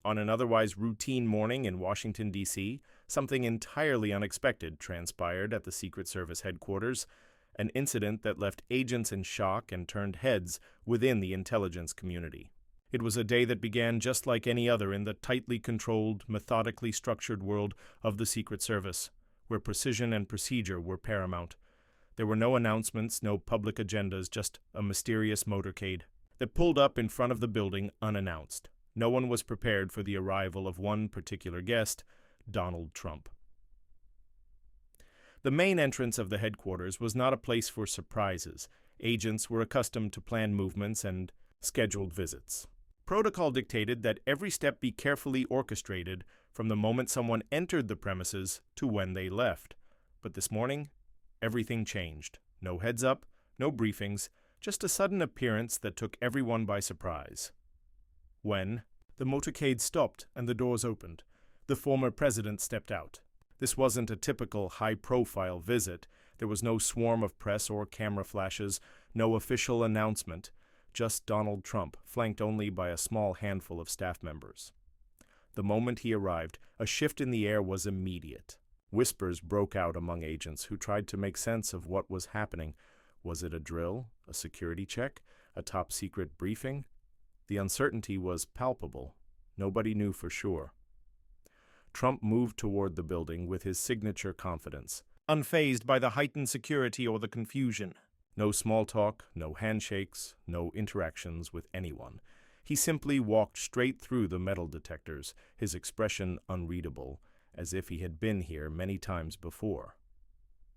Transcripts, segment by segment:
On an otherwise routine morning in Washington, D.C., something entirely unexpected transpired at the Secret Service headquarters, an incident that left agents in shock and turned heads within the intelligence community. It was a day that began just like any other in the tightly controlled, methodically structured world of the Secret Service, where precision and procedure were paramount. There were no announcements, no public agendas, just a mysterious motorcade that pulled up in front of the building unannounced. No one was prepared for the arrival of one particular guest, Donald Trump. The main entrance of the headquarters was not a place for surprises. Agents were accustomed to planned movements and scheduled visits. Protocol dictated that every step be carefully orchestrated from the moment someone entered the premises to when they left. But this morning, everything changed. No heads up, no briefings, just a sudden appearance that took everyone by surprise. When the motorcade stopped and the doors opened, the former president stepped out. This wasn't a typical high-profile visit. There was no swarm of press or camera flashes, no official announcement, just Donald Trump, flanked only by a small handful of staff members. The moment he arrived, a shift in the air was immediate. Whispers broke out among agents who tried to make sense of what was happening. Was it a drill, a security check, a top-secret briefing? The uncertainty was palpable. Nobody knew for sure. Trump moved toward the building with his signature confidence, unfazed by the heightened security or the confusion. No small talk, no handshakes, no interactions with anyone. He simply walked straight through the metal detectors, his expression unreadable, as if he had been here many times before.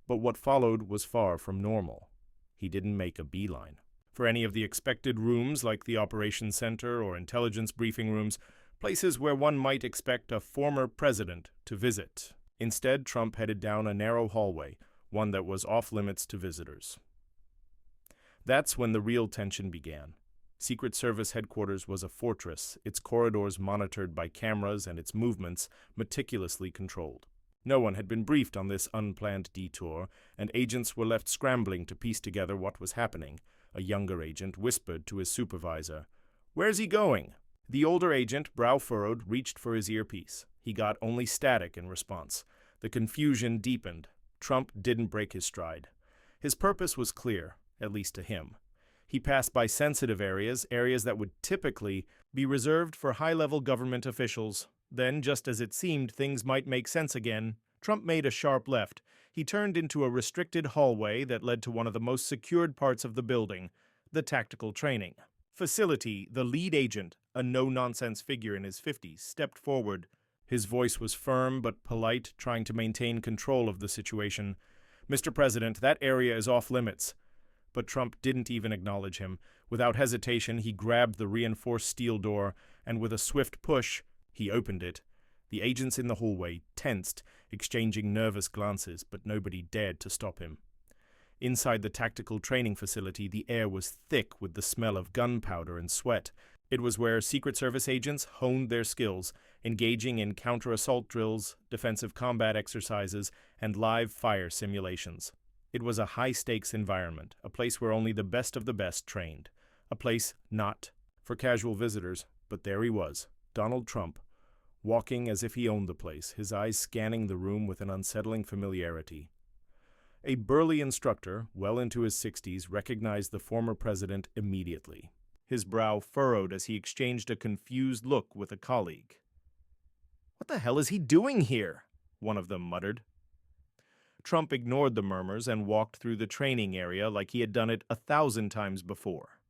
But what followed was far from normal. He didn't make a beeline for any of the expected rooms like the operations center or intelligence briefing rooms, places where one might expect a former president to visit. Instead, Trump headed down a narrow hallway, one that was off-limits to visitors. That's when the real tension began. Secret Service headquarters was a fortress, its corridors monitored by cameras and its movements meticulously controlled. No one had been briefed on this unplanned detour, and agents were left scrambling to piece together what was happening. A younger agent whispered to his supervisor, "Where's he going?" The older agent, brow furrowed, reached for his earpiece. He got only static in response. The confusion deepened. Trump didn't break his stride. His purpose was clear, at least to him. He passed by sensitive areas that would typically be reserved for high-level government officials. Then, just as it seemed things might make sense again, Trump made a sharp left. He turned into a restricted hallway that led to one of the most secured parts of the building, the tactical training facility. The lead agent, a no-nonsense figure in his 50s, stepped forward. His voice was firm but polite, trying to maintain control of the situation. "Mr. President, that area is off-limits." But Trump didn't even acknowledge him. Without hesitation, he grabbed the reinforced steel door, and with a swift push, he opened it. The agents in the hallway tensed, exchanging nervous glances, but nobody dared to stop him. Inside the tactical training facility, the air was thick with the smell of gunpowder and sweat. It was where Secret Service agents honed their skills, engaging in counter-assault drills, defensive combat exercises, and live fire simulations. It was a high-stakes environment, a place where only the best of the best trained. A place not for casual visitors, but there he was, Donald Trump, walking as if he owned the place, his eyes scanning the room with an unsettling familiarity. A burly instructor, well into his 60s, recognized the former president immediately. His brow furrowed as he exchanged a confused look with a colleague. "What the hell is he doing here?" one of them muttered. Trump ignored the murmurs and walked through the training area like he had done it 1,000 times before.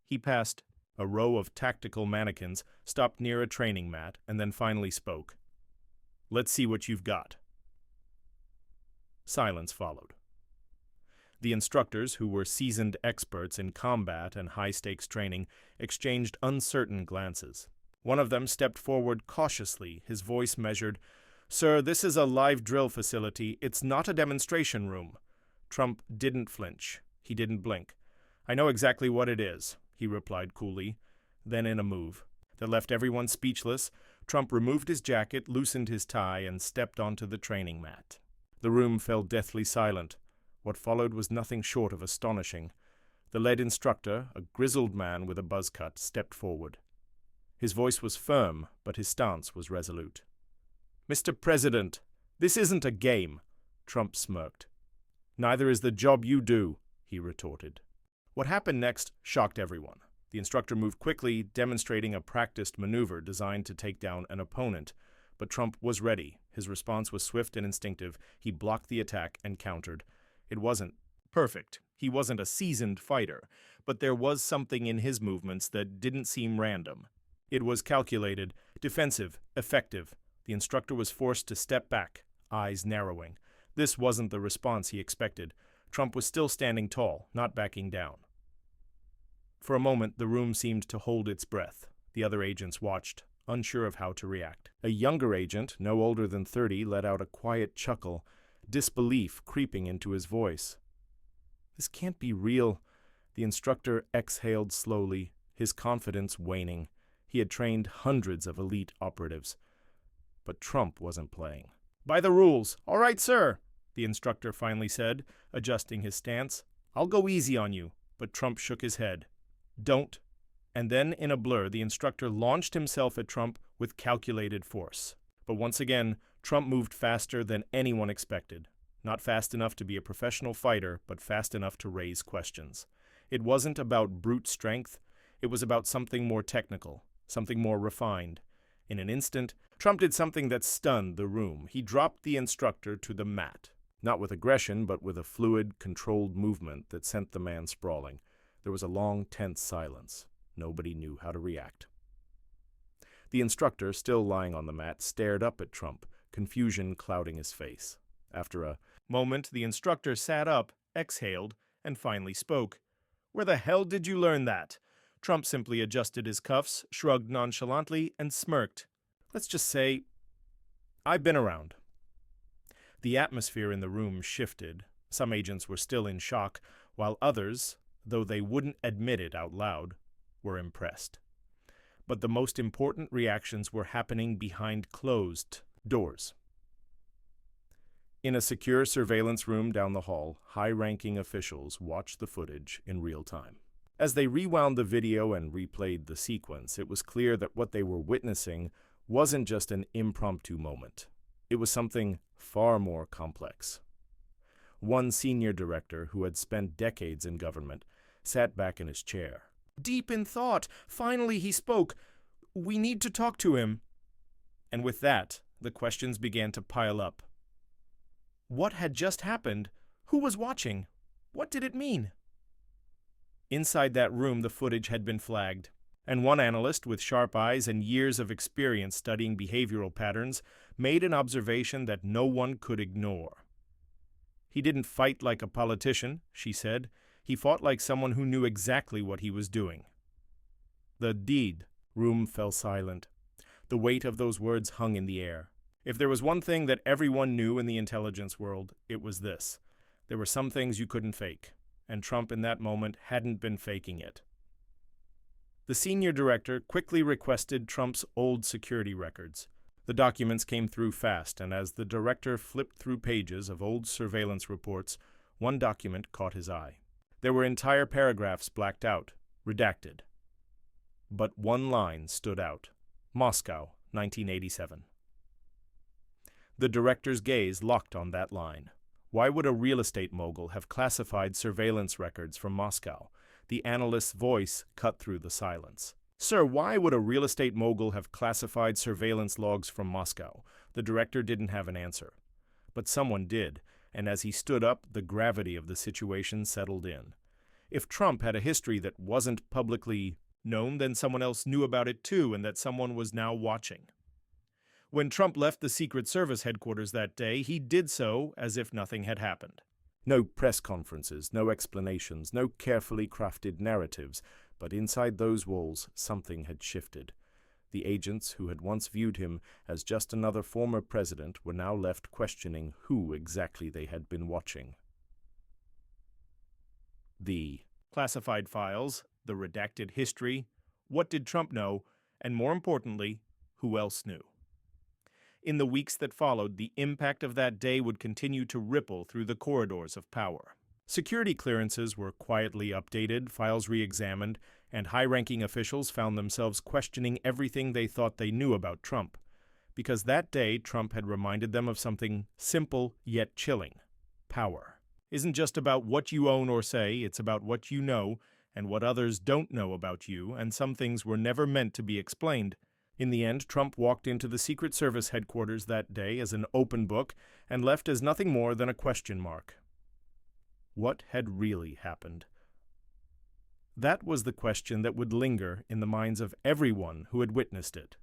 He passed a row of tactical mannequins, stopped near a training mat, and then finally spoke. "Let's see what you've got." Silence followed. The instructors, who were seasoned experts in combat and high-stakes training, exchanged uncertain glances. One of them stepped forward cautiously, his voice measured. "Sir, this is a live drill facility. It's not a demonstration room." Trump didn't flinch. He didn't blink. "I know exactly what it is," he replied coolly. Then, in a move that left everyone speechless, Trump removed his jacket, loosened his tie, and stepped onto the training mat. The room fell deathly silent. What followed was nothing short of astonishing. The lead instructor, a grizzled man with a buzz cut, stepped forward. His voice was firm, but his stance was resolute. "Mr. President, this isn't a game," Trump smirked. "Neither is the job you do," he retorted. What happened next shocked everyone. The instructor moved quickly, demonstrating a practiced maneuver designed to take down an opponent. But Trump was ready. His response was swift and instinctive. He blocked the attack and countered. It wasn't perfect. He wasn't a seasoned fighter, but there was something in his movements that didn't seem random. It was calculated, defensive, effective. The instructor was forced to step back, eyes narrowing. This wasn't the response he expected. Trump was still standing tall, not backing down. For a moment, the room seemed to hold its breath. The other agents watched, unsure of how to react. A younger agent, no older than 30, let out a quiet chuckle, disbelief creeping into his voice. "This can't be real." The instructor exhaled slowly, his confidence waning. He had trained hundreds of elite operatives. But Trump wasn't playing. "By the rules. All right, sir," the instructor finally said, adjusting his stance. "I'll go easy on you." But Trump shook his head. "Don't." And then, in a blur, the instructor launched himself at Trump with calculated force. But once again, Trump moved faster than anyone expected. Not fast enough to be a professional fighter, but fast enough to raise questions. It wasn't about brute strength. It was about something more technical, something more refined. In an instant, Trump did something that stunned the room. He dropped the instructor to the mat. Not with aggression, but with a fluid, controlled movement that sent the man sprawling. There was a long, tense silence. Nobody knew how to react. The instructor, still lying on the mat, stared up at Trump, confusion clouding his face. After a moment, the instructor sat up, exhaled, and finally spoke. "Where the hell did you learn that?" Trump simply adjusted his cuffs, shrugged nonchalantly, and smirked. "Let's just say, I've been around." The atmosphere in the room shifted. Some agents were still in shock, while others, though they wouldn't admit it out loud, were impressed. But the most important reactions were happening behind closed doors. In a secure surveillance room down the hall, high-ranking officials watched the footage in real time. As they rewound the video and replayed the sequence, it was clear that what they were witnessing wasn't just an impromptu moment. It was something far more complex. One senior director, who had spent decades in government, sat back in his chair. Deep in thought, finally he spoke. "We need to talk to him." And with that, the questions began to pile up. What had just happened? Who was watching? What did it mean? Inside that room, the footage had been flagged, and one analyst with sharp eyes and years of experience studying behavioral patterns made an observation that no one could ignore. "He didn't fight like a politician," she said. "He fought like someone who knew exactly what he was doing." The deed. Room fell silent. The weight of those words hung in the air. If there was one thing that everyone knew in the intelligence world, it was this. There were some things you couldn't fake, and Trump in that moment hadn't been faking it. The senior director quickly requested Trump's old security records. The documents came through fast, and as the director flipped through pages of old surveillance reports, one document caught his eye. There were entire paragraphs blacked out, redacted. But one line stood out. Moscow, 1987. The director's gaze locked on that line. Why would a real estate mogul have classified surveillance records from Moscow? The analyst's voice cut through the silence. "Sir, why would a real estate mogul have classified surveillance logs from Moscow?" The director didn't have an answer. But someone did, and as he stood up, the gravity of the situation settled in. If Trump had a history that wasn't publicly known, then someone else knew about it too, and that someone was now watching. When Trump left the Secret Service headquarters that day, he did so as if nothing had happened. No press conferences, no explanations, no carefully crafted narratives, but inside those walls something had shifted. The agents who had once viewed him as just another former president were now left questioning who exactly they had been watching. The classified files, the redacted history, what did Trump know, and more importantly, who else knew? In the weeks that followed, the impact of that day would continue to ripple through the corridors of power. Security clearances were quietly updated, files re-examined, and high-ranking officials found themselves questioning everything they thought they knew about Trump, because that day Trump had reminded them of something simple yet chilling. Power isn't just about what you own or say, it's about what you know and what others don't know about you, and some things were never meant to be explained. In the end, Trump walked into the Secret Service headquarters that day as an open book and left as nothing more than a question mark. What had really happened? That was the question that would linger in the minds of everyone who had witnessed it.